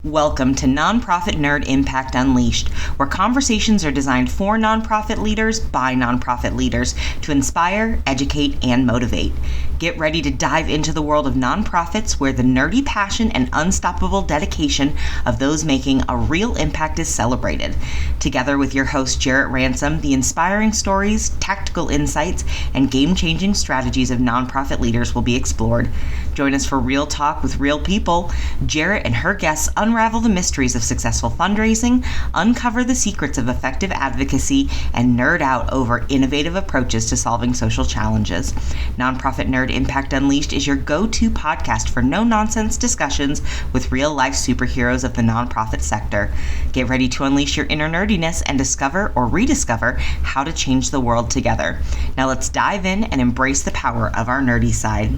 Welcome to Nonprofit Nerd Impact Unleashed, where conversations are designed for nonprofit leaders by nonprofit leaders to inspire, educate, and motivate. Get ready to dive into the world of nonprofits where the nerdy passion and unstoppable dedication of those making a real impact is celebrated. Together with your host, Jarrett Ransom, the inspiring stories, tactical insights, and game-changing strategies of nonprofit leaders will be explored. Join us for real talk with real people. Jarrett and her guests unravel the mysteries of successful fundraising, uncover the secrets of effective advocacy, and nerd out over innovative approaches to solving social challenges. Nonprofit Nerd Impact Unleashed is your go-to podcast for no-nonsense discussions with real-life superheroes of the nonprofit sector. Get ready to unleash your inner nerdiness and discover or rediscover how to change the world together. Now let's dive in and embrace the power of our nerdy side.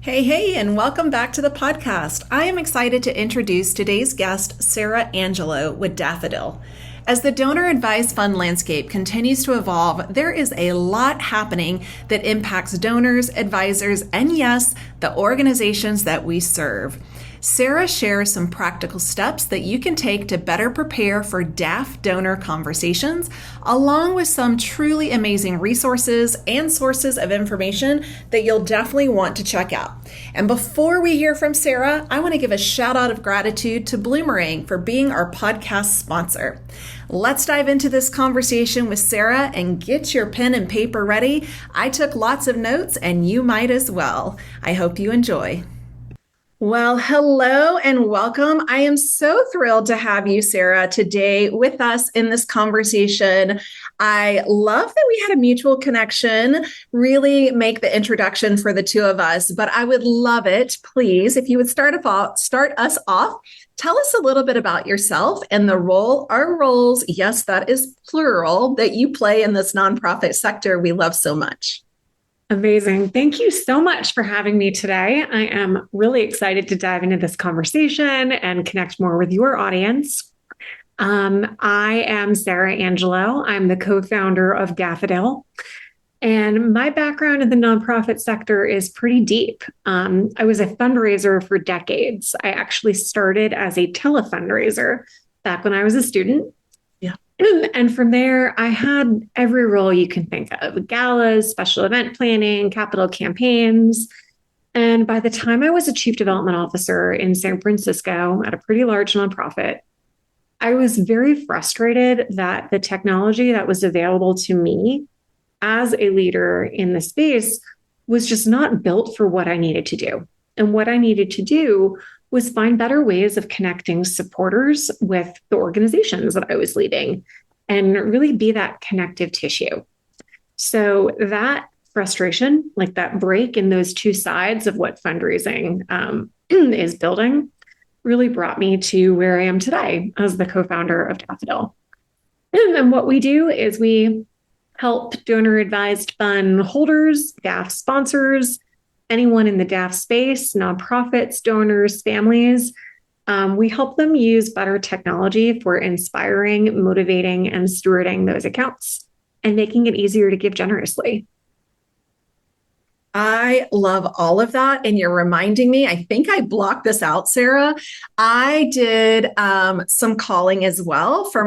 Hey, and welcome back to the podcast. I am excited to introduce today's guest, Sarah Angello with Daffodil. As the donor advised fund landscape continues to evolve, there is a lot happening that impacts donors, advisors, and yes, the organizations that we serve. Sarah shares some practical steps that you can take to better prepare for DAF donor conversations, along with some truly amazing resources and sources of information that you'll definitely want to check out. And before we hear from Sarah, I want to give a shout out of gratitude to Bloomerang for being our podcast sponsor. Let's dive into this conversation with Sarah and get your pen and paper ready. I took lots of notes and you might as well. I hope you enjoy. Well, hello and welcome. I am so thrilled to have you, Sarah, today with us in this conversation. I love that we had a mutual connection, really make the introduction for the two of us, but I would love it, please, if you would start us off. Tell us a little bit about yourself and the role, our roles, yes, that is plural, that you play in this nonprofit sector we love so much. Amazing. Thank you so much for having me today. I am really excited to dive into this conversation and connect more with your audience. I am Sarah Angello. I'm the co-founder of Daffodil. And my background in the nonprofit sector is pretty deep. I was a fundraiser for decades. I actually started as a telefundraiser back when I was a student. And from there, I had every role you can think of: galas, special event planning, capital campaigns. And by the time I was a chief development officer in San Francisco at a pretty large nonprofit, I was very frustrated that the technology that was available to me as a leader in the space was just not built for what I needed to do. And what I needed to do was find better ways of connecting supporters with the organizations that I was leading and really be that connective tissue. So that frustration, like that break in those two sides of what fundraising is building, really brought me to where I am today as the co-founder of Daffodil. And what we do is we help donor advised fund holders, DAF sponsors, anyone in the DAF space, nonprofits, donors, families. We help them use better technology for inspiring, motivating, and stewarding those accounts and making it easier to give generously. I love all of that. And you're reminding me, I think I blocked this out, Sarah. I did some calling as well for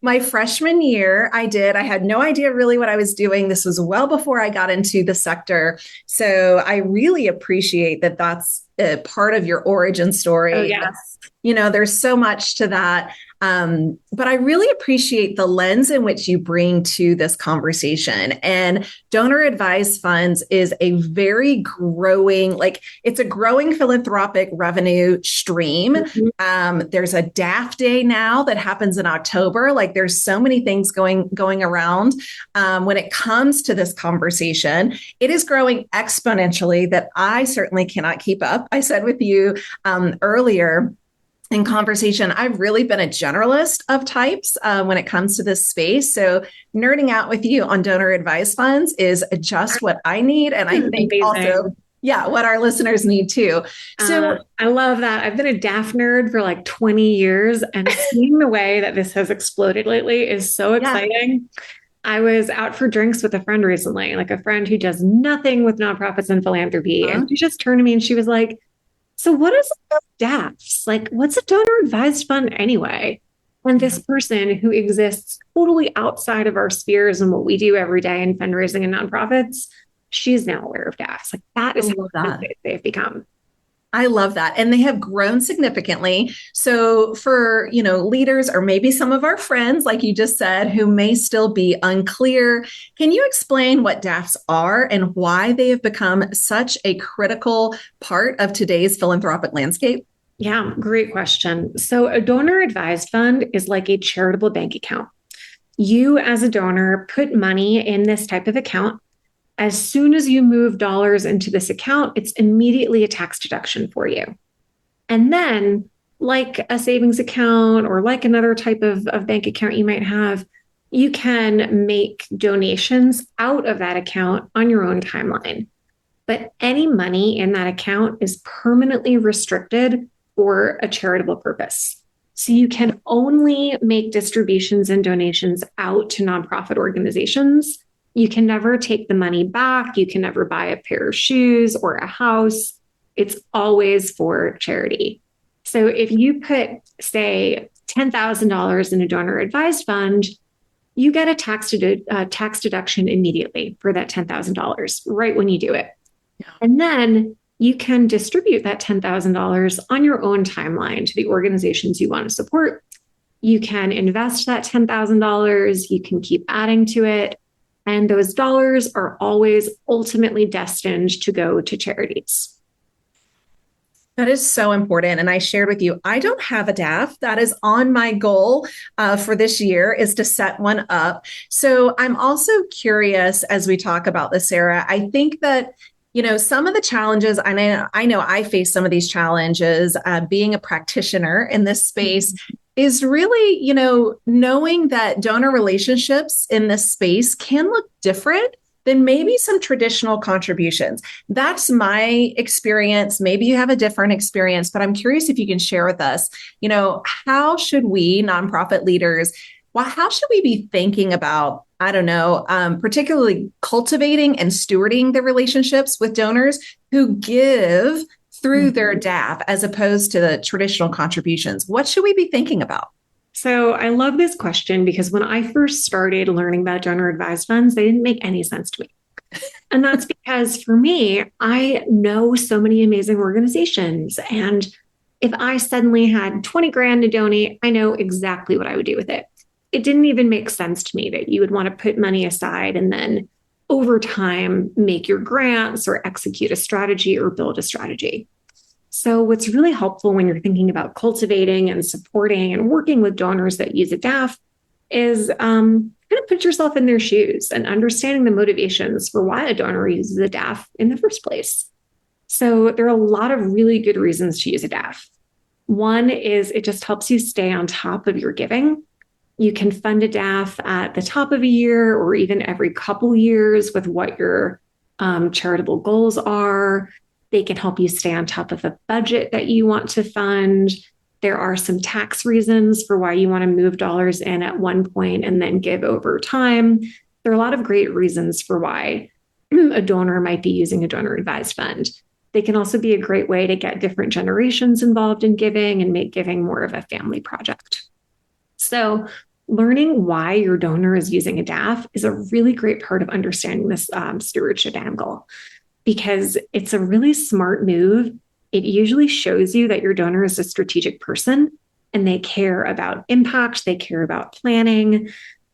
my freshman year. I had no idea really what I was doing. This was well before I got into the sector. So I really appreciate that that's a part of your origin story. Oh, yes. You know, there's so much to that. But I really appreciate the lens in which you bring to this conversation. And donor advised funds is a very growing, it's a growing philanthropic revenue stream. Mm-hmm. There's a DAF day now that happens in October. There's so many things going around. When it comes to this conversation, it is growing exponentially that I certainly cannot keep up. I said with you earlier in conversation, I've really been a generalist of types when it comes to this space. So nerding out with you on donor advised funds is just what I need. And I think also, what our listeners need too. So I love that. I've been a DAF nerd for 20 years and seeing the way that this has exploded lately is so exciting. I was out for drinks with a friend recently, a friend who does nothing with nonprofits and philanthropy. And she just turned to me and she was like, So what is DAFs? Like, what's a donor advised fund anyway? And this person who exists totally outside of our spheres and what we do every day in fundraising and nonprofits, she's now aware of DAFs. Like that is how they've become. I love that. And they have grown significantly. So for, leaders or maybe some of our friends, like you just said, who may still be unclear, can you explain what DAFs are and why they have become such a critical part of today's philanthropic landscape? Yeah, great question. So a donor advised fund is like a charitable bank account. You as a donor put money in this type of account. As soon as you move dollars into this account, it's immediately a tax deduction for you. And then, like a savings account or like another type of bank account you might have, you can make donations out of that account on your own timeline. But any money in that account is permanently restricted for a charitable purpose. So you can only make distributions and donations out to nonprofit organizations. You can never take the money back. You can never buy a pair of shoes or a house. It's always for charity. So if you put, say, $10,000 in a donor advised fund, you get a tax deduction immediately for that $10,000 right when you do it. Yeah. And then you can distribute that $10,000 on your own timeline to the organizations you want to support. You can invest that $10,000. You can keep adding to it. And those dollars are always ultimately destined to go to charities. That is so important. And I shared with you, I don't have a DAF. That is on my goal for this year, is to set one up. So I'm also curious as we talk about this, Sarah. I think that some of the challenges, I know I face some of these challenges being a practitioner in this space, is really, knowing that donor relationships in this space can look different than maybe some traditional contributions. That's my experience. Maybe you have a different experience, but I'm curious if you can share with us, how should we nonprofit leaders, how should we be thinking about, particularly cultivating and stewarding the relationships with donors who give through their DAF as opposed to the traditional contributions? What should we be thinking about? So I love this question because when I first started learning about donor advised funds, they didn't make any sense to me. And that's because for me, I know so many amazing organizations. And if I suddenly had 20 grand to donate, I know exactly what I would do with it. It didn't even make sense to me that you would want to put money aside and then over time make your grants or execute a strategy or build a strategy. So what's really helpful when you're thinking about cultivating and supporting and working with donors that use a DAF is kind of put yourself in their shoes and understanding the motivations for why a donor uses a DAF in the first place. So there are a lot of really good reasons to use a DAF. One is it just helps you stay on top of your giving. You can fund a DAF at the top of a year or even every couple years with what your charitable goals are. They can help you stay on top of a budget that you want to fund. There are some tax reasons for why you want to move dollars in at one point and then give over time. There are a lot of great reasons for why a donor might be using a donor advised fund. They can also be a great way to get different generations involved in giving and make giving more of a family project. So learning why your donor is using a DAF is a really great part of understanding this stewardship angle, because it's a really smart move. It usually shows you that your donor is a strategic person and they care about impact, they care about planning.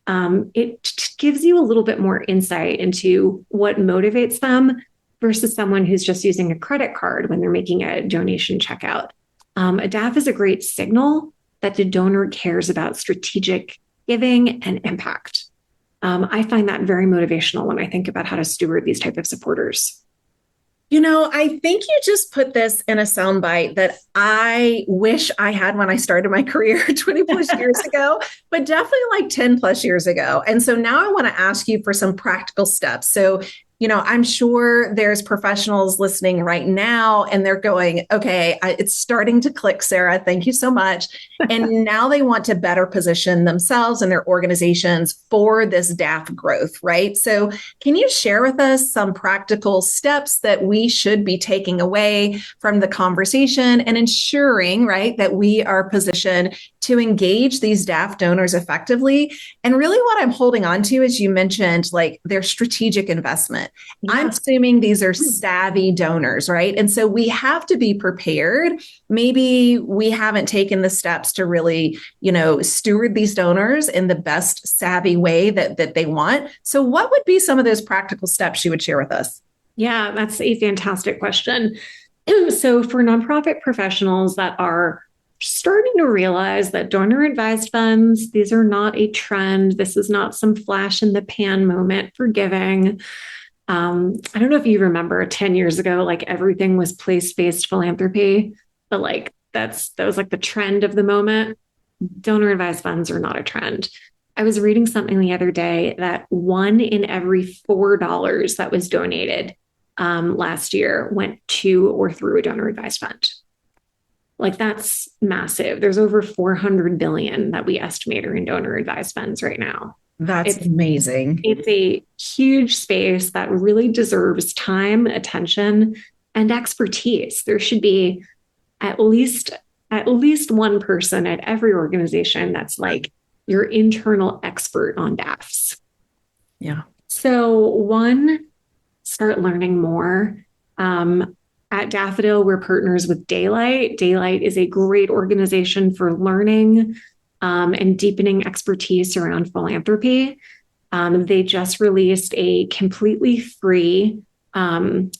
It gives you a little bit more insight into what motivates them versus someone who's just using a credit card when they're making a donation checkout. A DAF is a great signal that the donor cares about strategic giving and impact. I find that very motivational when I think about how to steward these type of supporters. I think you just put this in a soundbite that I wish I had when I started my career 20 plus years ago, but definitely like 10 plus years ago. And so now I want to ask you for some practical steps. So I'm sure there's professionals listening right now and they're going, okay, it's starting to click, Sarah. Thank you so much. And now they want to better position themselves and their organizations for this DAF growth, right? So can you share with us some practical steps that we should be taking away from the conversation and ensuring, right, that we are positioned to engage these DAF donors effectively? And really what I'm holding on to, as you mentioned, like their strategic investment. Yeah. I'm assuming these are savvy donors, right? And so we have to be prepared. Maybe we haven't taken the steps to really, steward these donors in the best savvy way that they want. So what would be some of those practical steps you would share with us? Yeah, that's a fantastic question. So for nonprofit professionals that are starting to realize that donor advised funds, these are not a trend. This is not some flash in the pan moment for giving. I don't know if you remember 10 years ago, like everything was place-based philanthropy, but like that was like the trend of the moment. Donor advised funds are not a trend. I was reading something the other day that 1 in every $4 that was donated last year went to or through a donor advised fund. Like that's massive. There's over 400 billion that we estimate are in donor advised funds right now. That's amazing. It's a huge space that really deserves time, attention, and expertise. There should be at least one person at every organization that's like your internal expert on DAFs. Yeah. So one, start learning more. At Daffodil, we're partners with Daylight. Daylight is a great organization for learning and deepening expertise around philanthropy. They just released a completely free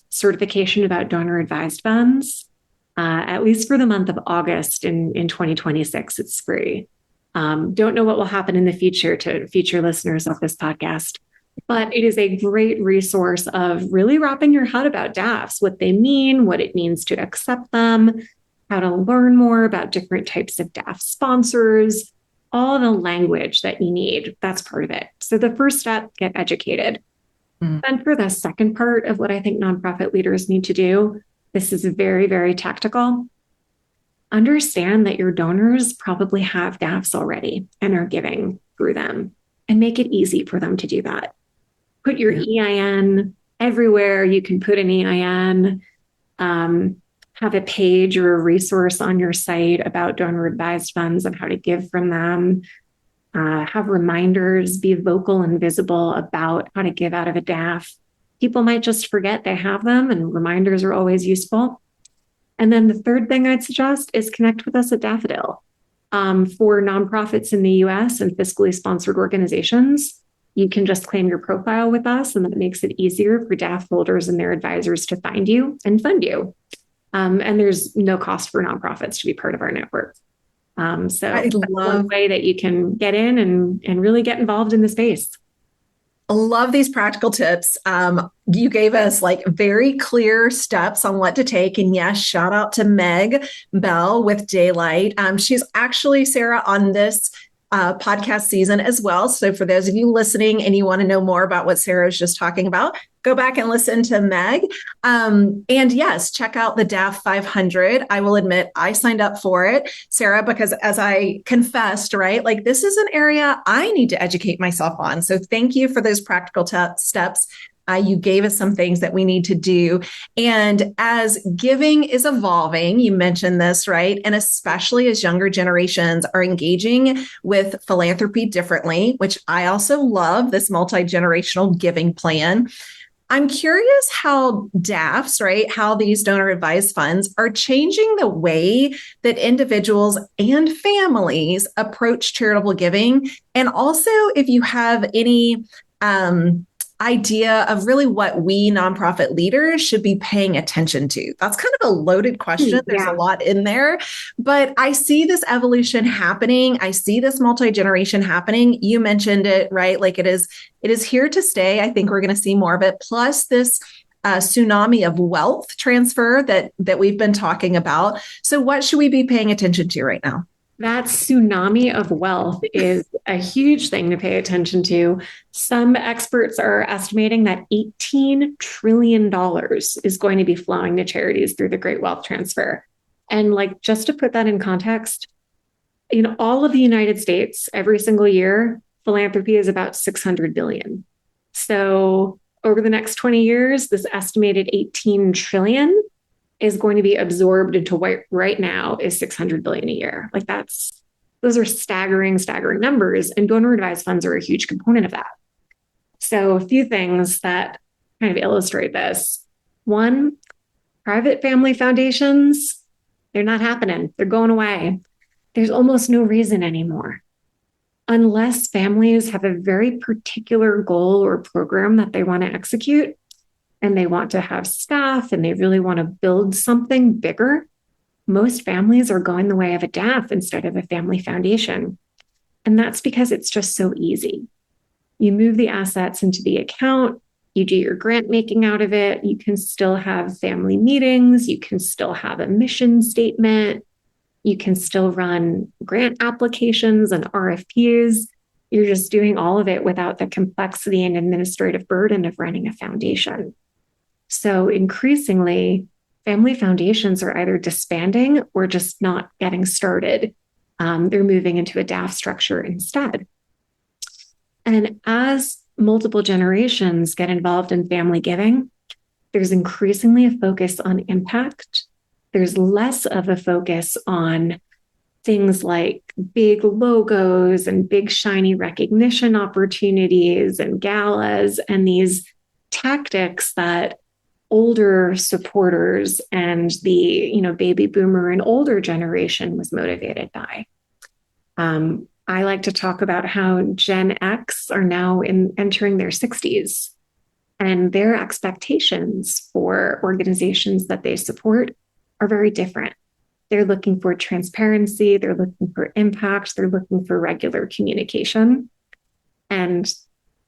certification about donor advised funds, at least for the month of August in 2026. It's free. Don't know what will happen in the future to future listeners of this podcast, but it is a great resource of really wrapping your head about DAFs, what they mean, what it means to accept them, how to learn more about different types of DAF sponsors, all the language that you need. That's part of it. So the first step, get educated. Then for the second part of what I think nonprofit leaders need to do, this is very, very tactical. Understand that your donors probably have DAFs already and are giving through them, and make it easy for them to do that. Put your EIN everywhere you can put an EIN. Have a page or a resource on your site about donor advised funds and how to give from them. Have reminders, be vocal and visible about how to give out of a DAF. People might just forget they have them, and reminders are always useful. And then the third thing I'd suggest is connect with us at Daffodil. For nonprofits in the US and fiscally sponsored organizations, you can just claim your profile with us, and that makes it easier for DAF holders and their advisors to find you and fund you. And there's no cost for nonprofits to be part of our network. So that's one way that you can get in and really get involved in the space. I love these practical tips. You gave us like very clear steps on what to take. And yes, shout out to Meg Bell with Daylight. She's actually, Sarah, on this podcast season as well. So for those of you listening and you want to know more about what Sarah was just talking about, go back and listen to Meg. And yes, check out the DAF 500. I will admit I signed up for it, Sarah, because as I confessed, right, like this is an area I need to educate myself on. So thank you for those practical steps. You gave us some things that we need to do. And as giving is evolving, you mentioned this, right? And especially as younger generations are engaging with philanthropy differently, which I also love, this multi-generational giving plan. I'm curious how DAFs, right, how these donor advised funds are changing the way that individuals and families approach charitable giving. And also if you have any idea of really what we nonprofit leaders should be paying attention to. That's kind of a loaded question. There's a lot in there, but I see this evolution happening. I see this multi-generation happening. You mentioned it, right? Like it is here to stay. I think we're going to see more of it. Plus this tsunami of wealth transfer that we've been talking about. So what should we be paying attention to right now? That tsunami of wealth is a huge thing to pay attention to. Some experts are estimating that $18 trillion is going to be flowing to charities through the Great Wealth Transfer. And like, just to put that in context, in all of the United States, every single year, philanthropy is about 600 billion. So over the next 20 years, this estimated 18 trillion is going to be absorbed into what right now is 600 billion a year. Like those are staggering numbers, and donor advised funds are a huge component of that. So a few things that kind of illustrate this. One, private family foundations, they're not happening. They're going away. There's almost no reason anymore. Unless families have a very particular goal or program that they want to execute, and they want to have staff, and they really want to build something bigger, most families are going the way of a DAF instead of a family foundation. And that's because it's just so easy. You move the assets into the account, you do your grant making out of it, you can still have family meetings, you can still have a mission statement, you can still run grant applications and RFPs. You're just doing all of it without the complexity and administrative burden of running a foundation. So increasingly, family foundations are either disbanding or just not getting started. They're moving into a DAF structure instead. And as multiple generations get involved in family giving, there's increasingly a focus on impact. There's less of a focus on things like big logos and big shiny recognition opportunities and galas and these tactics that older supporters and the baby boomer and older generation was motivated by. I like to talk about how Gen X are now entering their 60s, and their expectations for organizations that they support are very different. They're looking for transparency, they're looking for impact, they're looking for regular communication. And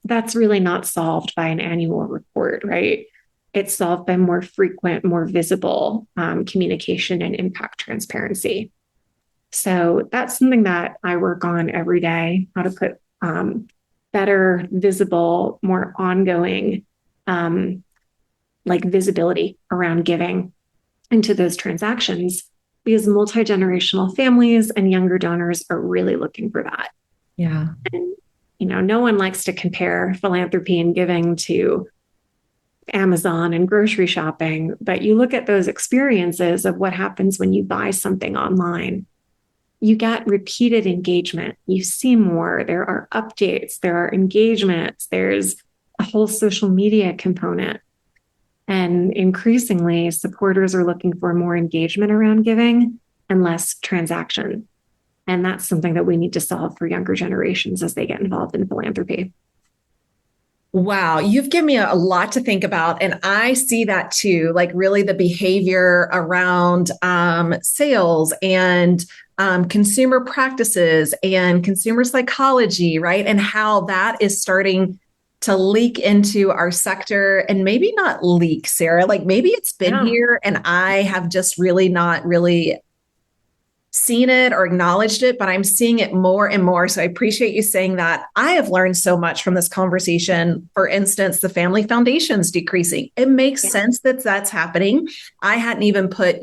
that's really not solved by an annual report, right? It's solved by more frequent, more visible communication and impact transparency. So that's something that I work on every day, how to put better, visible, more ongoing visibility around giving into those transactions, because multi-generational families and younger donors are really looking for that. Yeah. And, no one likes to compare philanthropy and giving to Amazon and grocery shopping, but you look at those experiences of what happens when you buy something online. You get repeated engagement. You see more. There are updates. There are engagements. There's a whole social media component. And increasingly, supporters are looking for more engagement around giving and less transaction. And that's something that we need to solve for younger generations as they get involved in philanthropy. Wow, you've given me a lot to think about. And I see that too, like really the behavior around sales and consumer practices and consumer psychology, right? And how that is starting to leak into our sector. And maybe not leak, Sarah, like maybe it's been here and I have just really not really seen it or acknowledged it, but I'm seeing it more and more. So I appreciate you saying that. I have learned so much from this conversation. For instance, the family foundation's decreasing. It makes sense that that's happening. I hadn't even put,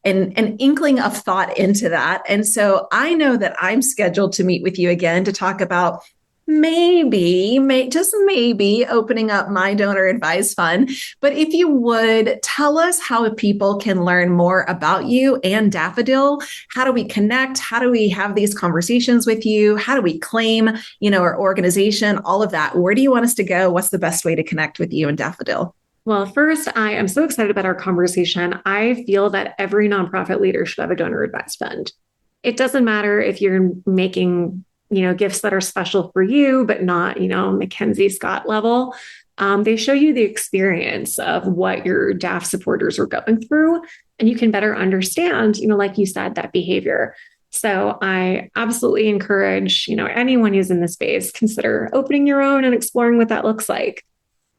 an inkling of thought into that. And so I know that I'm scheduled to meet with you again to talk about just maybe opening up my donor advised fund. But if you would tell us how people can learn more about you and Daffodil, how do we connect? How do we have these conversations with you? How do we claim, our organization, all of that? Where do you want us to go? What's the best way to connect with you and Daffodil? Well, first, I am so excited about our conversation. I feel that every nonprofit leader should have a donor advised fund. It doesn't matter if you're making gifts that are special for you, but not, Mackenzie Scott level. They show you the experience of what your DAF supporters are going through, and you can better understand, like you said, that behavior. So I absolutely encourage, anyone who's in the space, consider opening your own and exploring what that looks like.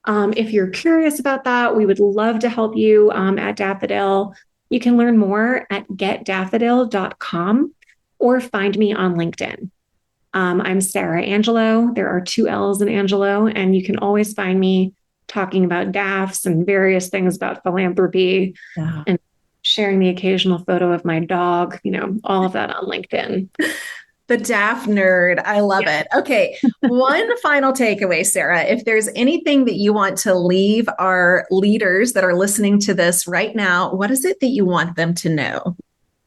If you're curious about that, we would love to help you at Daffodil. You can learn more at getdaffodil.com. or find me on LinkedIn. I'm Sarah Angello. There are 2 L's in Angelo, and you can always find me talking about DAFs and various things about philanthropy and sharing the occasional photo of my dog, all of that on LinkedIn. The DAF nerd. I love it. Okay. One final takeaway, Sarah. If there's anything that you want to leave our leaders that are listening to this right now, what is it that you want them to know?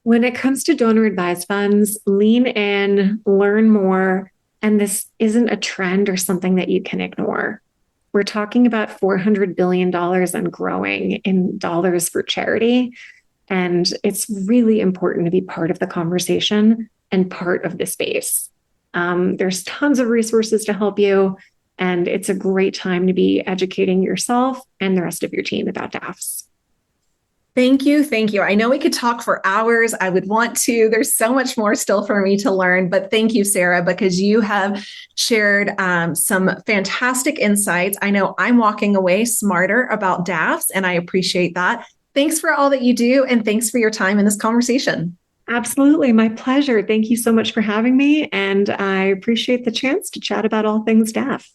When it comes to donor advised funds, lean in, learn more. And this isn't a trend or something that you can ignore. We're talking about $400 billion and growing in dollars for charity. And it's really important to be part of the conversation and part of the space. There's tons of resources to help you. And it's a great time to be educating yourself and the rest of your team about DAFs. Thank you. Thank you. I know we could talk for hours. I would want to. There's so much more still for me to learn, but thank you, Sarah, because you have shared some fantastic insights. I know I'm walking away smarter about DAFs, and I appreciate that. Thanks for all that you do, and thanks for your time in this conversation. Absolutely. My pleasure. Thank you so much for having me, and I appreciate the chance to chat about all things DAF.